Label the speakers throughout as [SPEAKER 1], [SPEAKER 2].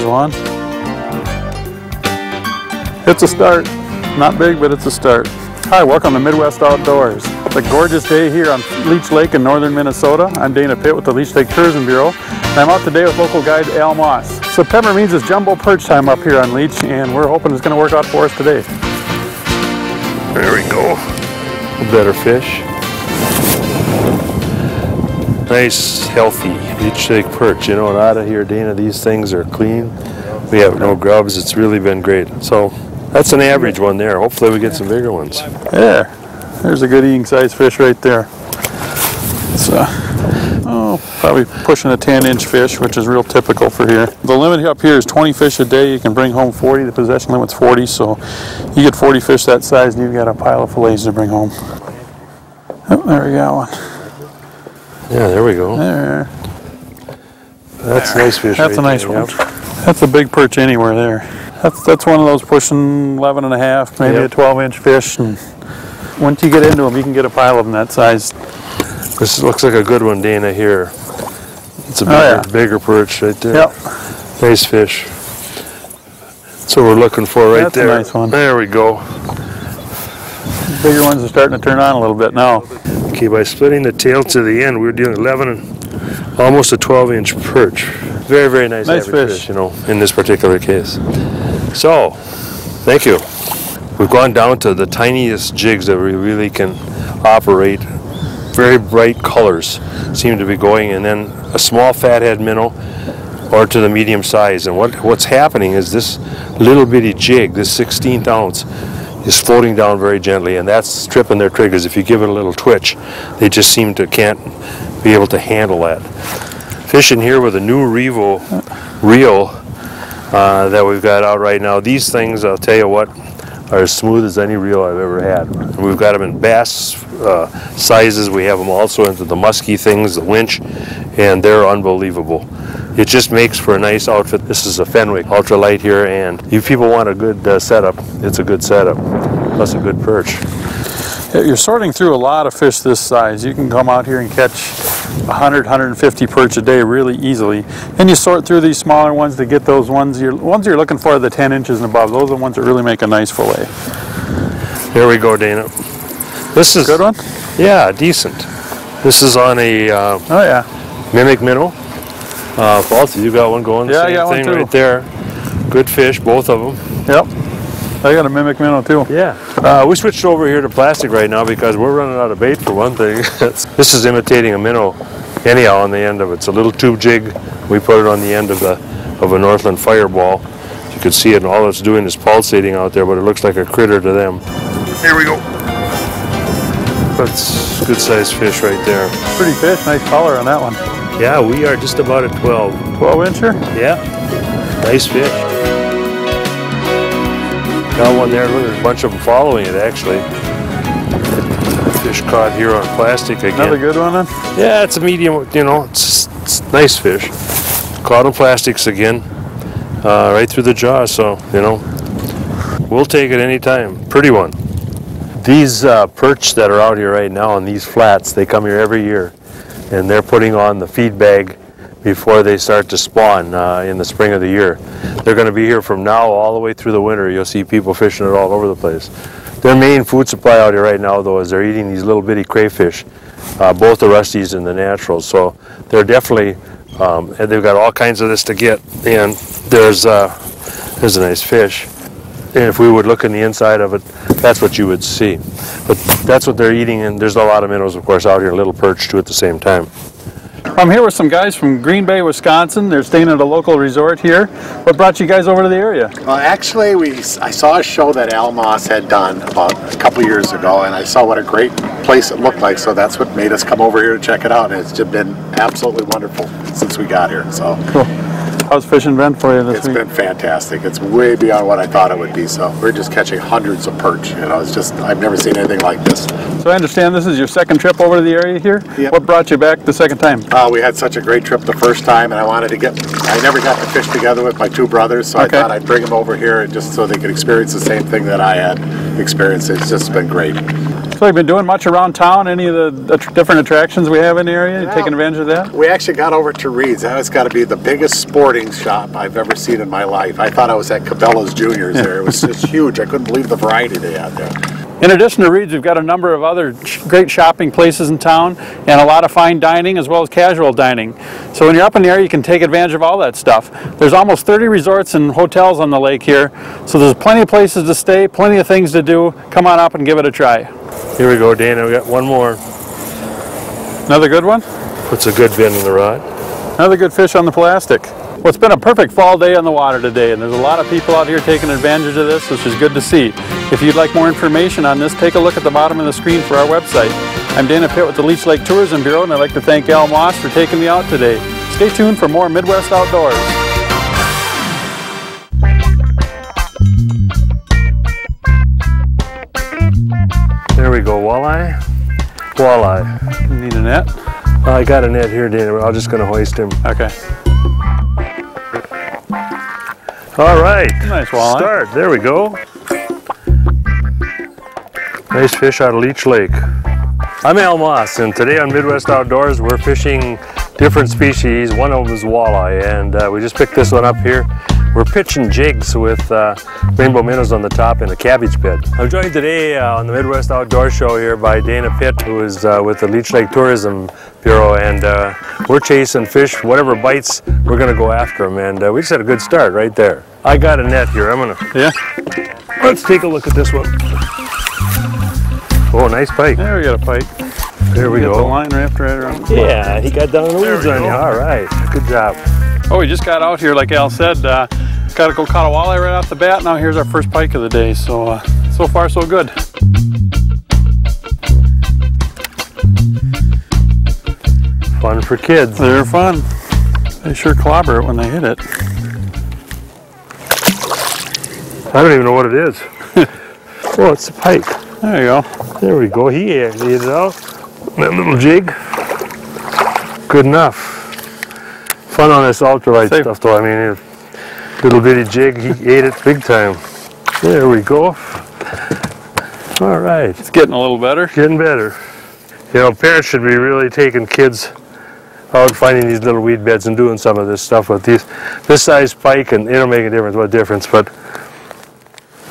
[SPEAKER 1] There's one. It's a start. Not big, but it's a start. Hi, welcome to Midwest Outdoors. It's a gorgeous day here on Leech Lake in northern Minnesota. I'm Dana Pitt with the Leech Lake Tourism Bureau, and I'm out today with local guide Al Moss. September means it's jumbo perch time up here on Leech, and we're hoping it's going to work out for us today.
[SPEAKER 2] There we go. A better fish. Nice, healthy Leech Lake perch. You know, and out of here, Dana, these things are clean. We have no grubs. It's really been great. So that's an average one there. Hopefully we get some bigger ones.
[SPEAKER 1] There's a good eating size fish right there. It's probably pushing a 10-inch fish, which is real typical for here. The limit up here is 20 fish a day. You can bring home 40. The possession limit's 40, so you get 40 fish that size and you've got a pile of fillets to bring home. Oh, there we got one.
[SPEAKER 2] Yeah, there we go.
[SPEAKER 1] There.
[SPEAKER 2] That's a nice fish.
[SPEAKER 1] That's
[SPEAKER 2] right
[SPEAKER 1] a nice
[SPEAKER 2] there.
[SPEAKER 1] one.
[SPEAKER 2] Yep.
[SPEAKER 1] That's a big perch anywhere there. That's one of those pushing 11 and a half, maybe a 12-inch fish. And once you get into them, you can get a pile of them that size.
[SPEAKER 2] This looks like a good one, Dana, here. It's a bigger perch right there.
[SPEAKER 1] Yep.
[SPEAKER 2] Nice fish. That's what we're looking for right there.
[SPEAKER 1] That's a nice one.
[SPEAKER 2] There we go.
[SPEAKER 1] Bigger ones are starting to turn on a little bit now.
[SPEAKER 2] Okay, by splitting the tail to the end, we're doing 11 and almost a 12-inch perch. Very, very nice fish, you know, in this particular case. So, thank you. We've gone down to the tiniest jigs that we really can operate. Very bright colors seem to be going, and then a small fathead minnow or to the medium size. And what's happening is this little bitty jig, this 16th ounce, is floating down very gently, and that's tripping their triggers. If you give it a little twitch, they just can't be able to handle that. Fishing here with a new Revo reel that we've got out right now. These things, I'll tell you what, are as smooth as any reel I've ever had. And we've got them in bass sizes. We have them also into the musky things, the winch, and they're unbelievable. It just makes for a nice outfit. This is a Fenwick ultralight here, and if people want a good setup, it's a good setup, plus a good perch.
[SPEAKER 1] Yeah, you're sorting through a lot of fish this size. You can come out here and catch 100, 150 perch a day really easily. And you sort through these smaller ones to get those ones you're looking for, the 10 inches and above. Those are the ones that really make a nice fillet.
[SPEAKER 2] Here we go, Dana. This is
[SPEAKER 1] good one?
[SPEAKER 2] Yeah, decent. This is on a mimic minnow. Both you got one going.
[SPEAKER 1] Yeah, I got one too.
[SPEAKER 2] Right there. Good fish, both of them.
[SPEAKER 1] Yep. I got a mimic minnow too.
[SPEAKER 2] Yeah. We switched over here to plastic right now because we're running out of bait for one thing. This is imitating a minnow anyhow on the end of it. It's a little tube jig. We put it on the end of a Northland fireball. You can see it, and all it's doing is pulsating out there, but it looks like a critter to them. Here we go. That's a good sized fish right there.
[SPEAKER 1] Pretty fish, nice color on that one.
[SPEAKER 2] Yeah, we are just about at 12.
[SPEAKER 1] 12-incher?
[SPEAKER 2] Yeah. Nice fish. Got one there. Look, there's a bunch of them following it, actually. Fish caught here on plastic again.
[SPEAKER 1] Another good one then?
[SPEAKER 2] Yeah, it's a medium, you know, it's nice fish. Caught on plastics again, right through the jaw, so, you know, we'll take it anytime. Pretty one. These perch that are out here right now on these flats, they come here every year, and they're putting on the feed bag before they start to spawn in the spring of the year. They're going to be here from now all the way through the winter. You'll see people fishing it all over the place. Their main food supply out here right now, though, is they're eating these little bitty crayfish, both the rusties and the naturals. So they're definitely, and they've got all kinds of this to get. And there's a nice fish. And if we would look in the inside of it, that's what you would see. But that's what they're eating, and there's a lot of minnows, of course, out here, little perch too at the same time.
[SPEAKER 1] I'm here with some guys from Green Bay, Wisconsin. They're staying at a local resort here. What brought you guys over to the area?
[SPEAKER 3] Well, actually, I saw a show that Al Moss had done about a couple years ago, and I saw what a great place it looked like, so that's what made us come over here to check it out. And it's just been absolutely wonderful since we got here. So,
[SPEAKER 1] cool. How's fishing been for you this week?
[SPEAKER 3] It's been fantastic. It's way beyond what I thought it would be. So we're just catching hundreds of perch. You know, it's just, I've never seen anything like this.
[SPEAKER 1] So I understand this is your second trip over to the area here?
[SPEAKER 3] Yep.
[SPEAKER 1] What brought you back the second time?
[SPEAKER 3] We had such a great trip the first time, and I never got to fish together with my two brothers, so I thought I'd bring them over here just so they could experience the same thing that I had experienced. It's just been great.
[SPEAKER 1] So you've been doing much around town? Any of the different attractions we have in the area? You taking advantage of that?
[SPEAKER 3] We actually got over to Reed's. That's got to be the biggest sporting shop I've ever seen in my life. I thought I was at Cabela's Juniors there. It was just huge. I couldn't believe the variety they had there.
[SPEAKER 1] In addition to Reed's, we've got a number of other great shopping places in town and a lot of fine dining as well as casual dining. So when you're up in the area, you can take advantage of all that stuff. There's almost 30 resorts and hotels on the lake here, so there's plenty of places to stay, plenty of things to do. Come on up and give it a try.
[SPEAKER 2] Here we go, Dana. We got one more.
[SPEAKER 1] Another good one?
[SPEAKER 2] Puts a good bend in the rod.
[SPEAKER 1] Another good fish on the plastic. Well, it's been a perfect fall day on the water today, and there's a lot of people out here taking advantage of this, which is good to see. If you'd like more information on this, take a look at the bottom of the screen for our website. I'm Dana Pitt with the Leech Lake Tourism Bureau, and I'd like to thank Al Moss for taking me out today. Stay tuned for more Midwest Outdoors.
[SPEAKER 2] There we go, walleye. Walleye.
[SPEAKER 1] You need a net?
[SPEAKER 2] I got a net here, Dana. I'm just going to hoist him.
[SPEAKER 1] Okay.
[SPEAKER 2] All right.
[SPEAKER 1] Nice walleye.
[SPEAKER 2] Start. There we go. Nice fish out of Leech Lake. I'm Al Moss, and today on Midwest Outdoors we're fishing different species. One of them is walleye, and we just picked this one up here. We're pitching jigs with rainbow minnows on the top in a cabbage bed. I'm joined today on the Midwest Outdoors Show here by Dana Pitt, who is with the Leech Lake Tourism Bureau, and we're chasing fish. Whatever bites, we're going to go after them, and we just had a good start right there. I got a net here. I'm going to...
[SPEAKER 1] Yeah?
[SPEAKER 2] Let's take a look at this one. Oh, nice pike.
[SPEAKER 1] There we got a pike.
[SPEAKER 2] There we
[SPEAKER 1] Get
[SPEAKER 2] go.
[SPEAKER 1] the line wrapped right around.
[SPEAKER 2] Yeah, he got down in the weeds on you. All right, good job.
[SPEAKER 1] Oh, we just got out here, like Al said. Got to go caught a walleye right off the bat. Now here's our first pike of the day. So, so far so good.
[SPEAKER 2] Fun for kids.
[SPEAKER 1] They're fun. They sure clobber it when they hit it.
[SPEAKER 2] I don't even know what it is. Oh, it's a pike.
[SPEAKER 1] There you go.
[SPEAKER 2] There we go. He actually ate it out. That little jig. Good enough. Fun on this ultralight stuff though. I mean, little bitty jig, he ate it big time. There we go. All right.
[SPEAKER 1] It's getting a little better.
[SPEAKER 2] Getting better. You know, parents should be really taking kids out finding these little weed beds and doing some of this stuff with this size pike, and it'll make a difference. What difference? But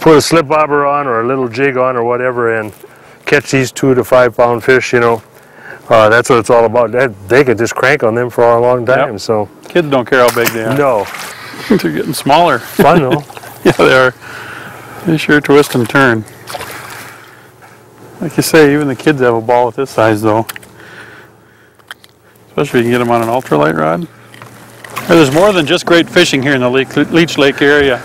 [SPEAKER 2] put a slip bobber on or a little jig on or whatever and catch these 2 to 5 pound fish, you know. That's what it's all about. They can just crank on them for a long time. Yep. So
[SPEAKER 1] kids don't care how big they are.
[SPEAKER 2] No.
[SPEAKER 1] They're getting smaller.
[SPEAKER 2] Fun though.
[SPEAKER 1] Yeah, they are. They sure twist and turn. Like you say, even the kids have a ball at this size though. Especially if you can get them on an ultralight rod. There's more than just great fishing here in the Leech Lake area.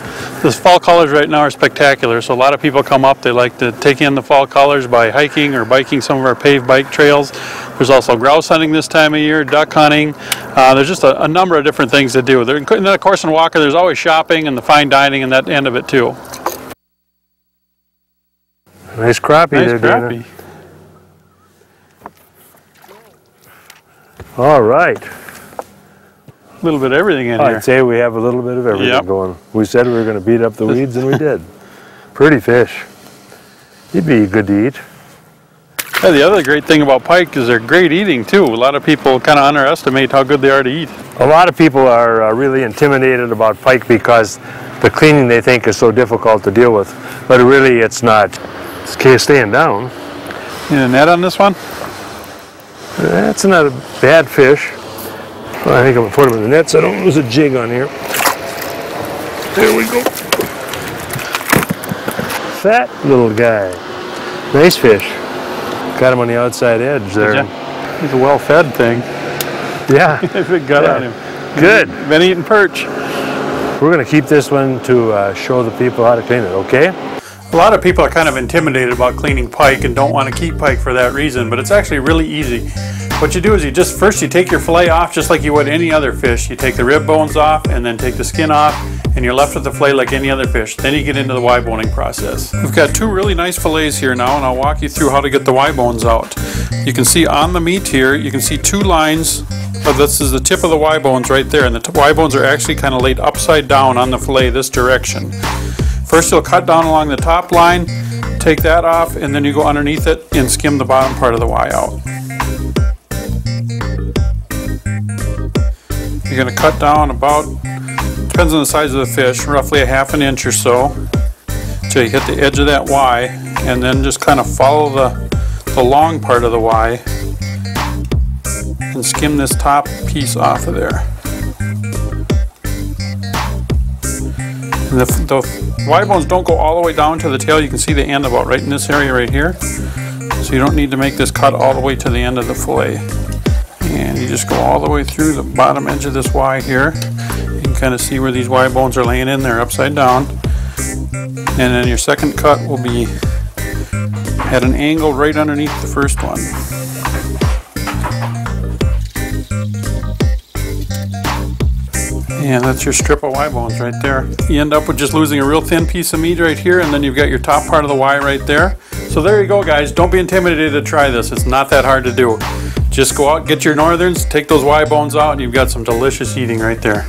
[SPEAKER 1] The fall colors right now are spectacular, so a lot of people come up. They like to take in the fall colors by hiking or biking some of our paved bike trails. There's also grouse hunting this time of year, duck hunting. There's just a number of different things to do. And then of course in Walker there's always shopping and the fine dining and that end of it too.
[SPEAKER 2] Nice crappie
[SPEAKER 1] Nice
[SPEAKER 2] there,
[SPEAKER 1] crappie.
[SPEAKER 2] Dana. All right.
[SPEAKER 1] A little bit of everything in here.
[SPEAKER 2] I'd say we have a little bit of everything going. We said we were going to beat up the weeds, and we did. Pretty fish. He'd be good to eat.
[SPEAKER 1] Yeah, the other great thing about pike is they're great eating too. A lot of people kind of underestimate how good they are to eat.
[SPEAKER 2] A lot of people are really intimidated about pike because the cleaning they think is so difficult to deal with. But really it's not. It's staying down.
[SPEAKER 1] Need a net on this one?
[SPEAKER 2] That's not a bad fish. Well, I think I'm going to put him in the net so I don't lose a jig on here. There we go. Fat little guy. Nice fish. Got him on the outside edge there.
[SPEAKER 1] He's a well-fed thing.
[SPEAKER 2] Yeah.
[SPEAKER 1] Big gut on him.
[SPEAKER 2] Good.
[SPEAKER 1] Been eating perch.
[SPEAKER 2] We're going to keep this one to show the people how to clean it, okay?
[SPEAKER 1] A lot of people are kind of intimidated about cleaning pike and don't want to keep pike for that reason, but it's actually really easy. What you do is first you take your fillet off just like you would any other fish. You take the rib bones off and then take the skin off, and you're left with the fillet like any other fish. Then you get into the Y boning process. We've got 2 really nice fillets here now, and I'll walk you through how to get the Y bones out. You can see on the meat here, you can see 2 lines. But this is the tip of the Y bones right there, and the Y bones are actually kind of laid upside down on the fillet this direction. First you'll cut down along the top line, Take that off, and then you go underneath it and skim the bottom part of the Y out. You're going to cut down about, depends on the size of the fish, roughly a ½ an inch or so, till you hit the edge of that Y, and then just kind of follow the long part of the Y and skim this top piece off of there. And the Y bones don't go all the way down to the tail. You can see the end about right in this area right here. So you don't need to make this cut all the way to the end of the fillet. And you just go all the way through the bottom edge of this Y here. You can kind of see where these Y bones are laying in there upside down. And then your second cut will be at an angle right underneath the first one. And that's your strip of Y bones right there. You end up with just losing a real thin piece of meat right here, and then you've got your top part of the Y right there. So there you go, guys. Don't be intimidated to try this. It's not that hard to do. Just go out, get your northerns, take those Y bones out, and you've got some delicious eating right there.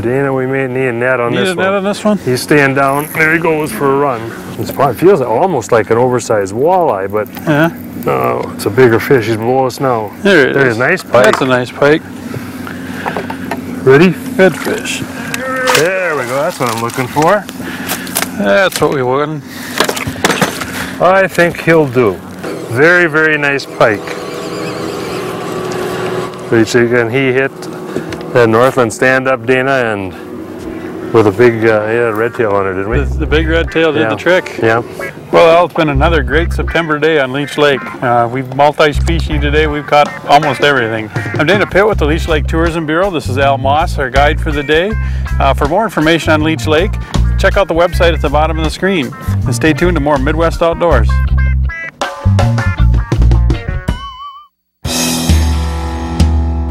[SPEAKER 2] Dana, we may need a net on this one.
[SPEAKER 1] Need a net on this one?
[SPEAKER 2] He's staying down. There he goes for a run. It feels almost like an oversized walleye, but no, it's a bigger fish. He's below us now.
[SPEAKER 1] There it is.
[SPEAKER 2] There's a nice pike.
[SPEAKER 1] That's a nice pike.
[SPEAKER 2] Ready?
[SPEAKER 1] Good fish.
[SPEAKER 2] There we go. That's what I'm looking for.
[SPEAKER 1] That's what we want.
[SPEAKER 2] I think he'll do. Very, very nice pike. Which again, he hit the Northland stand-up, Dana, and with a big red tail on it, didn't we?
[SPEAKER 1] The big red tail did the trick.
[SPEAKER 2] Yeah.
[SPEAKER 1] Well, it's been another great September day on Leech Lake. We've multi-species today. We've caught almost everything. I'm Dana Pitt with the Leech Lake Tourism Bureau. This is Al Moss, our guide for the day. For more information on Leech Lake, check out the website at the bottom of the screen. And stay tuned to more Midwest Outdoors.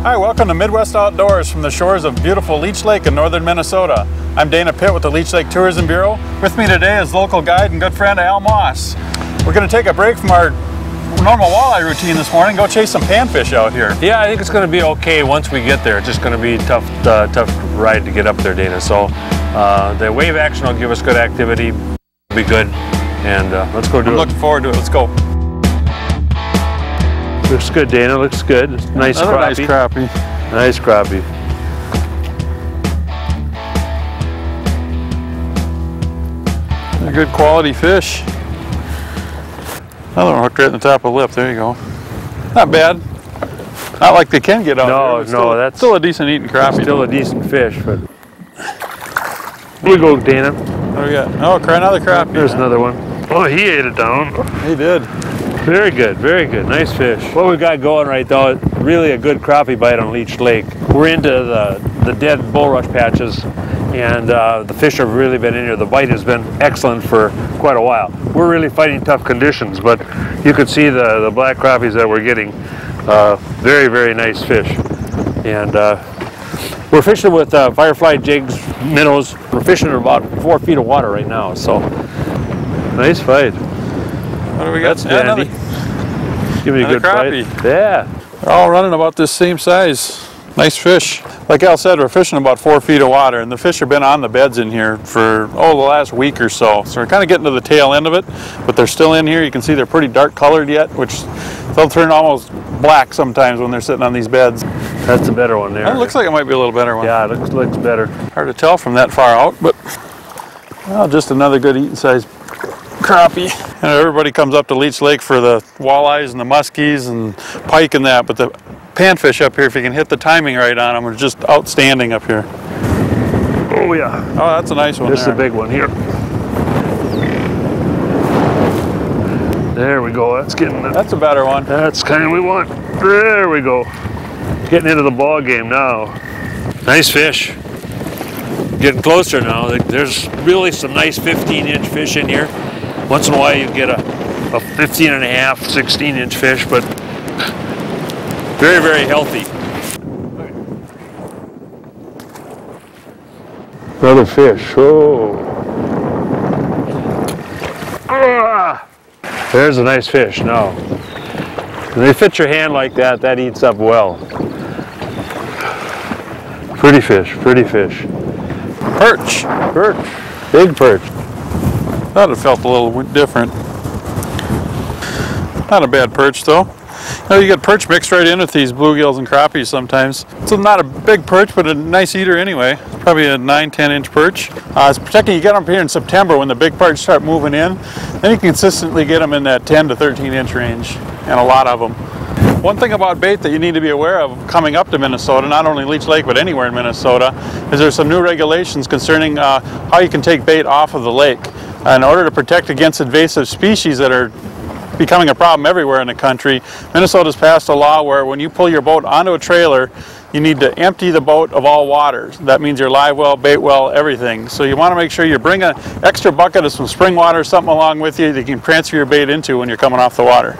[SPEAKER 1] Hi, welcome to Midwest Outdoors from the shores of beautiful Leech Lake in northern Minnesota. I'm Dana Pitt with the Leech Lake Tourism Bureau. With me today is local guide and good friend Al Moss. We're going to take a break from our normal walleye routine this morning, go chase some panfish out here.
[SPEAKER 2] Yeah, I think it's going to be okay once we get there. It's just going to be a tough ride to get up there, Dana. So the wave action will give us good activity, be good, and let's go do it.
[SPEAKER 1] I'm looking forward to it. Let's go.
[SPEAKER 2] Looks good, Dana. Looks good. Nice crappie.
[SPEAKER 1] Nice crappie.
[SPEAKER 2] Nice crappie.
[SPEAKER 1] A good quality fish. Another one hooked right in the top of the lip. There you go. Not bad. Not like they can get out there.
[SPEAKER 2] No, that's
[SPEAKER 1] still a decent eating crappie.
[SPEAKER 2] Still a decent fish, but here we go, Dana.
[SPEAKER 1] What do we got? Oh, another crappie.
[SPEAKER 2] There's another one. Oh, he ate it down.
[SPEAKER 1] He did.
[SPEAKER 2] Very good, very good. Nice fish. What we got going right now, really a good crappie bite on Leech Lake. We're into the dead bulrush patches, and the fish have really been in here. The bite has been excellent for quite a while. We're really fighting tough conditions, but you can see the black crappies that we're getting. Very, very nice fish. And we're fishing with firefly jigs, minnows. We're fishing in about 4 feet of water right now, so nice fight.
[SPEAKER 1] What do we got?
[SPEAKER 2] That's dandy. Give me a good
[SPEAKER 1] crappie.
[SPEAKER 2] fight. Yeah.
[SPEAKER 1] They're all running about this same size. Nice fish. Like Al said, we're fishing about 4 feet of water, and the fish have been on the beds in here for, the last week or so. So we're kind of getting to the tail end of it, but they're still in here. You can see they're pretty dark colored yet, which they'll turn almost black sometimes when they're sitting on these beds.
[SPEAKER 2] That's a better one there.
[SPEAKER 1] That looks like it might be a little better one.
[SPEAKER 2] Yeah, it looks better.
[SPEAKER 1] Hard to tell from that far out, but just another good eating size crappie. And everybody comes up to Leech Lake for the walleyes and the muskies and pike and that, but the panfish up here, if you can hit the timing right on them, are just outstanding up here.
[SPEAKER 2] Oh yeah.
[SPEAKER 1] Oh, that's a nice one.
[SPEAKER 2] This is a big one here. There we go. That's getting it.
[SPEAKER 1] That's a better one.
[SPEAKER 2] That's kind of what we want. There we go. Getting into the ball game now. Nice fish. Getting closer now. There's really some nice 15-inch fish in here. Once in a while you get a 15 and a half, 16-inch fish, but very, very healthy. Another fish. Oh. Ah. There's a nice fish now. When they fit your hand like that, that eats up well. Pretty fish, pretty fish.
[SPEAKER 1] Perch.
[SPEAKER 2] Perch. Big perch.
[SPEAKER 1] Thought it felt a little different. Not a bad perch though. You know, you get perch mixed right in with these bluegills and crappies sometimes. It's not a big perch, but a nice eater anyway. Probably a 9-10 inch perch. It's protecting. You get them up here in September when the big perch start moving in. Then you can consistently get them in that 10 to 13 inch range, and a lot of them. One thing about bait that you need to be aware of coming up to Minnesota, not only Leech Lake but anywhere in Minnesota, is there's some new regulations concerning how you can take bait off of the lake. In order to protect against invasive species that are becoming a problem everywhere in the country, Minnesota's passed a law where when you pull your boat onto a trailer, you need to empty the boat of all water. That means your live well, bait well, everything. So you want to make sure you bring an extra bucket of some spring water or something along with you that you can transfer your bait into when you're coming off the water.